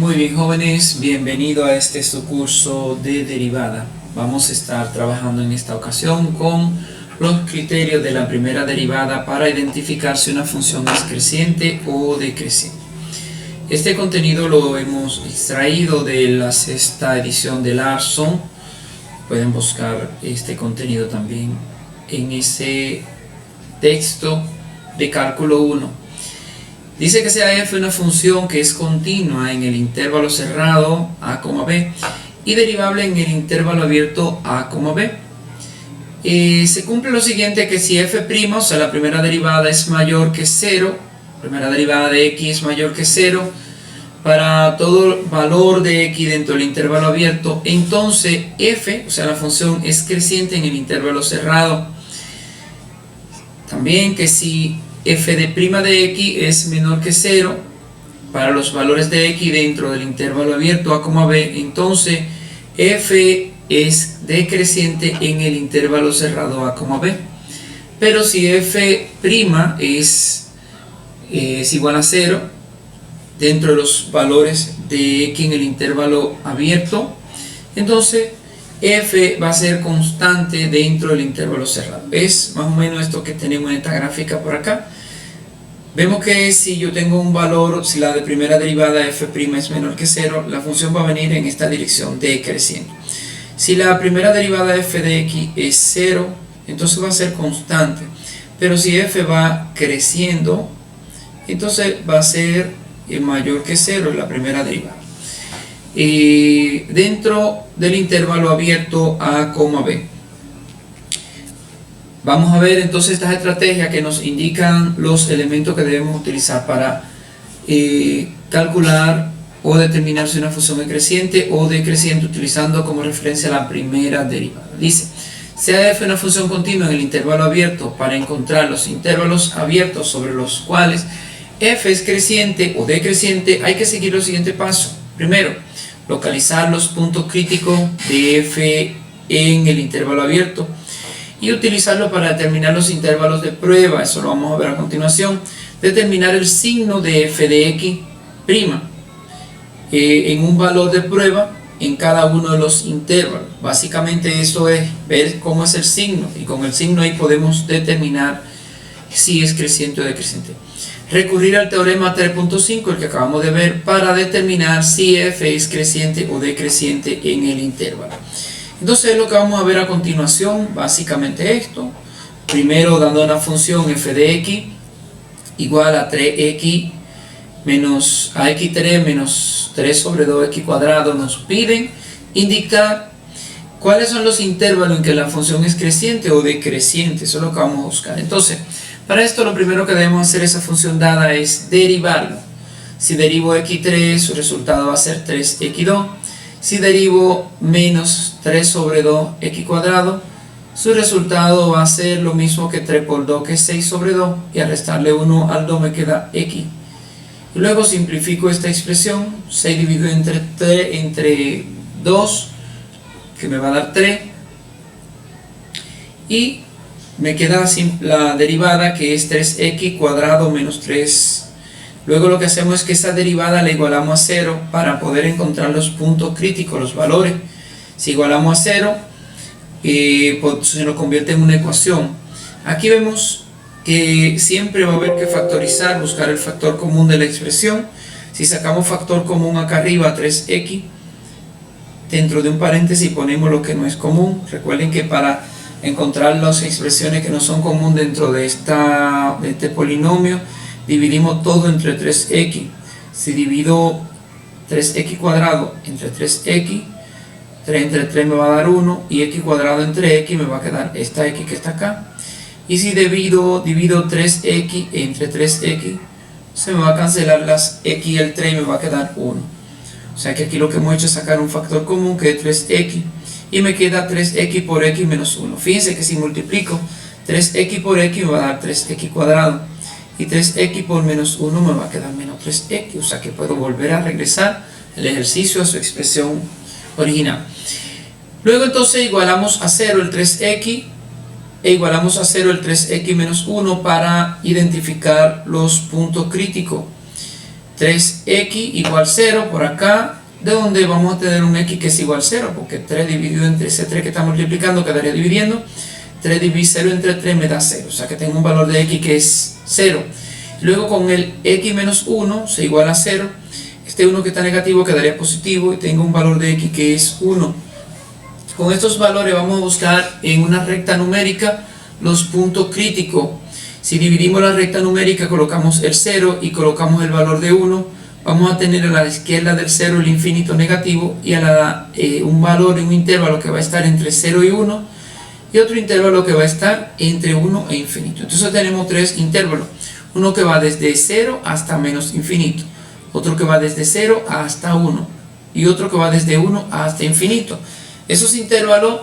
Muy bien, jóvenes, bienvenido a su curso de derivada. Vamos a estar trabajando en esta ocasión con los criterios de la primera derivada para identificar si una función es creciente o decreciente. Este contenido lo hemos extraído de la sexta edición de Larson. Pueden buscar este contenido también en ese texto de cálculo 1. Dice que sea f una función que es continua en el intervalo cerrado a, b y derivable en el intervalo abierto a, b. Se cumple lo siguiente, que si f', o sea la primera derivada es mayor que 0, primera derivada de x es mayor que 0, para todo valor de x dentro del intervalo abierto, entonces f, o sea la función, es creciente en el intervalo cerrado. También que si f de x es menor que 0 para los valores de x dentro del intervalo abierto a, b, entonces f es decreciente en el intervalo cerrado a, b. Pero si f' es igual a 0 dentro de los valores de x en el intervalo abierto, entonces f va a ser constante dentro del intervalo cerrado. Es más o menos esto que tenemos en esta gráfica por acá. Vemos que si yo tengo un valor, si la de primera derivada f' es menor que 0, la función va a venir en esta dirección decreciendo. Si la primera derivada f de x es 0, entonces va a ser constante. Pero si f va creciendo, entonces va a ser mayor que 0 la primera derivada. Dentro del intervalo abierto a, b. Vamos a ver entonces estas estrategias que nos indican los elementos que debemos utilizar para calcular o determinar si una función es creciente o decreciente, utilizando como referencia la primera derivada. Dice, sea f una función continua en el intervalo abierto, para encontrar los intervalos abiertos sobre los cuales f es creciente o decreciente, hay que seguir los siguientes pasos. Primero, localizar los puntos críticos de f en el intervalo abierto y utilizarlo para determinar los intervalos de prueba. Eso lo vamos a ver a continuación. Determinar el signo de f de x' en un valor de prueba en cada uno de los intervalos. Básicamente eso es ver cómo es el signo, y con el signo ahí podemos determinar si es creciente o decreciente. Recurrir al teorema 3.5, el que acabamos de ver, para determinar si f es creciente o decreciente en el intervalo. Entonces lo que vamos a ver a continuación, básicamente esto. Primero, dando una función f de x igual a 3x menos a x3 menos 3 sobre 2x cuadrado, nos piden indicar cuáles son los intervalos en que la función es creciente o decreciente. Eso es lo que vamos a buscar. Entonces, para esto lo primero que debemos hacer esa función dada es derivarlo. Si derivo x3, su resultado va a ser 3x2. Si derivo menos 3 sobre 2x cuadrado, su resultado va a ser lo mismo que 3 por 2, que es 6 sobre 2, y al restarle 1 al 2 me queda x. Y luego simplifico esta expresión, 6 dividido entre 2, que me va a dar 3, y me queda la derivada, que es 3x cuadrado menos 3. Luego lo que hacemos es que esa derivada la igualamos a 0 para poder encontrar los puntos críticos, los valores. Si igualamos a 0, pues se nos convierte en una ecuación. Aquí vemos que siempre va a haber que factorizar, buscar el factor común de la expresión. Si sacamos factor común acá arriba, 3x, dentro de un paréntesis ponemos lo que no es común. Recuerden que para encontrar las expresiones que no son común dentro de este polinomio, dividimos todo entre 3x. Si divido 3x cuadrado entre 3x, 3 entre 3 me va a dar 1, y x cuadrado entre x me va a quedar esta x que está acá. Y si divido 3x entre 3x, se me va a cancelar las x y el 3 y me va a quedar 1. O sea que aquí lo que hemos hecho es sacar un factor común, que es 3x, y me queda 3x por x menos 1. Fíjense que si multiplico 3x por x me va a dar 3x cuadrado, y 3x por menos 1 me va a quedar menos 3x. O sea que puedo volver a regresar el ejercicio a su expresión original. Luego entonces igualamos a 0 el 3x e igualamos a 0 el 3x menos 1 para identificar los puntos críticos. 3x igual 0 por acá, de donde vamos a tener un x que es igual a 0, porque 3 dividido entre ese 3 que está multiplicando quedaría dividiendo. 3 dividido 0 entre 3 me da 0, o sea que tengo un valor de x que es 0. Luego con el x menos 1 se iguala a 0, este 1 que está negativo quedaría positivo y tengo un valor de x que es 1. Con estos valores vamos a buscar en una recta numérica los puntos críticos. Si dividimos la recta numérica, colocamos el 0 y colocamos el valor de 1, vamos a tener a la izquierda del 0 el infinito negativo y un valor en un intervalo que va a estar entre 0 y 1 y otro intervalo que va a estar entre 1 e infinito. Entonces tenemos tres intervalos, uno que va desde 0 hasta menos infinito, otro que va desde 0 hasta 1 y otro que va desde 1 hasta infinito. Esos intervalos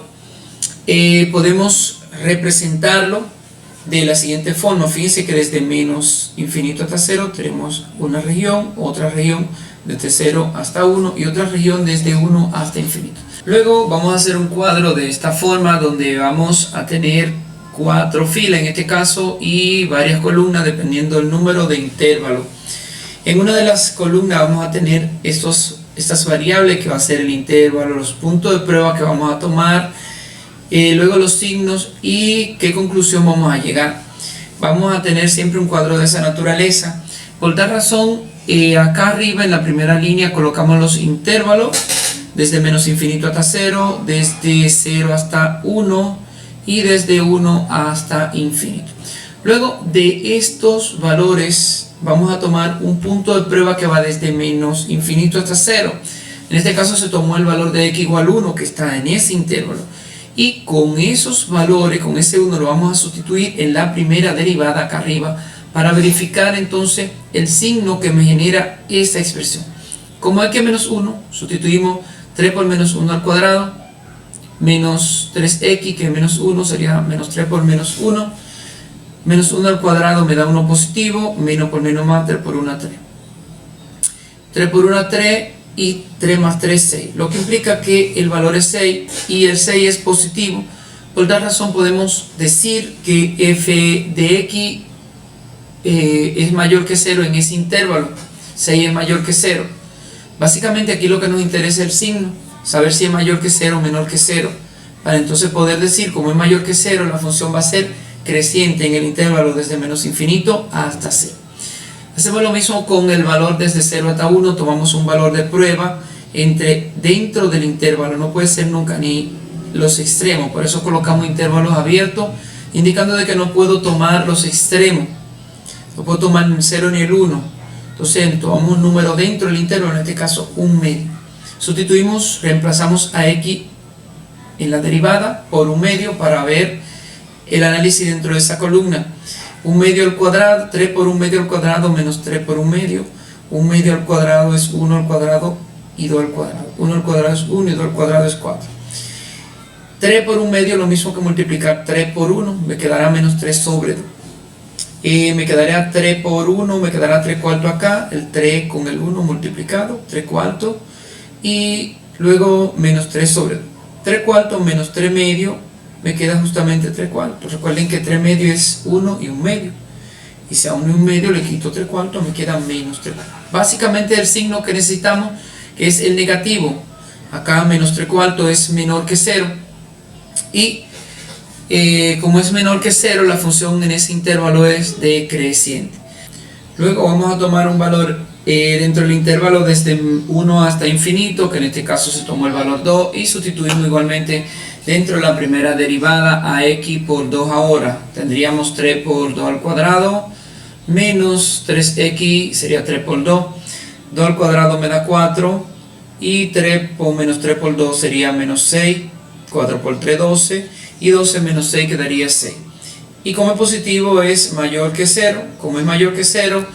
podemos representarlo de la siguiente forma. Fíjense que desde menos infinito hasta 0 tenemos una región, otra región desde 0 hasta 1 y otra región desde 1 hasta infinito. Luego vamos a hacer un cuadro de esta forma donde vamos a tener 4 filas en este caso y varias columnas dependiendo del número de intervalos. En una de las columnas vamos a tener estas variables que va a ser el intervalo, los puntos de prueba que vamos a tomar, luego los signos y qué conclusión vamos a llegar. Vamos a tener siempre un cuadro de esa naturaleza. Por tal razón, acá arriba en la primera línea colocamos los intervalos desde menos infinito hasta 0, desde 0 hasta 1 y desde 1 hasta infinito. Luego de estos valores vamos a tomar un punto de prueba que va desde menos infinito hasta 0. En este caso se tomó el valor de x igual 1 que está en ese intervalo. Y con esos valores, con ese 1 lo vamos a sustituir en la primera derivada acá arriba para verificar entonces el signo que me genera esta expresión. Como x menos 1, sustituimos 3 por menos 1 al cuadrado, menos 3x que menos 1 sería menos 3 por menos 1, menos 1 al cuadrado me da 1 positivo, menos por menos más, 3 por 1, 3. 3 por 1, 3 y 3 más 3, 6, lo que implica que el valor es 6 y el 6 es positivo. Por tal razón podemos decir que f de x es mayor que 0 en ese intervalo. 6 es mayor que 0. Básicamente aquí lo que nos interesa es el signo, saber si es mayor que 0 o menor que 0, para entonces poder decir como es mayor que 0 la función va a ser creciente en el intervalo desde menos infinito hasta 0. Hacemos lo mismo con el valor desde 0 hasta 1, tomamos un valor de prueba dentro del intervalo, no puede ser nunca ni los extremos, por eso colocamos intervalos abiertos, indicando de que no puedo tomar los extremos, no puedo tomar ni el 0 ni el 1, entonces tomamos un número dentro del intervalo, en este caso un medio. Sustituimos, reemplazamos a x en la derivada por un medio para ver el análisis dentro de esa columna. Un medio al cuadrado, 3 por un medio al cuadrado menos 3 por un medio al cuadrado es 1 al cuadrado y 2 al cuadrado. 1 al cuadrado es 1 y 2 al cuadrado es 4. 3 por un medio lo mismo que multiplicar 3 por 1, me quedará menos 3 sobre 2. Me quedaría 3 por 1, me quedará 3 cuartos acá, el 3 con el 1 multiplicado, 3 cuartos, y luego menos 3 sobre 2. 3 cuartos menos 3 medio, me queda justamente 3 cuartos. Recuerden que 3 medio es 1 y 1 medio. Y si a 1 y 1 medio le quito 3 cuartos, me queda menos 3 cuartos. Básicamente el signo que necesitamos, que es el negativo. Acá menos 3 cuartos es menor que 0. Y como es menor que 0, la función en ese intervalo es decreciente. Luego vamos a tomar un valor dentro del intervalo desde 1 hasta infinito, que en este caso se tomó el valor 2, y sustituimos igualmente dentro de la primera derivada a x por 2 ahora. Tendríamos 3 por 2 al cuadrado menos 3x sería 3 por 2. 2 al cuadrado me da 4 y 3 por menos 3 por 2 sería menos 6. 4 por 3, 12 y 12 menos 6 quedaría 6. Y como es positivo es mayor que 0. Como es mayor que 0,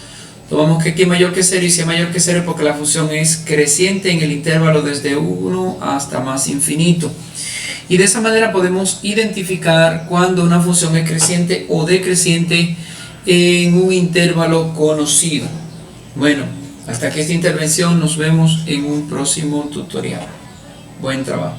tomamos que aquí es mayor que 0 y si es mayor que 0 es porque la función es creciente en el intervalo desde 1 hasta más infinito. Y de esa manera podemos identificar cuando una función es creciente o decreciente en un intervalo conocido. Bueno, hasta aquí esta intervención, nos vemos en un próximo tutorial. Buen trabajo.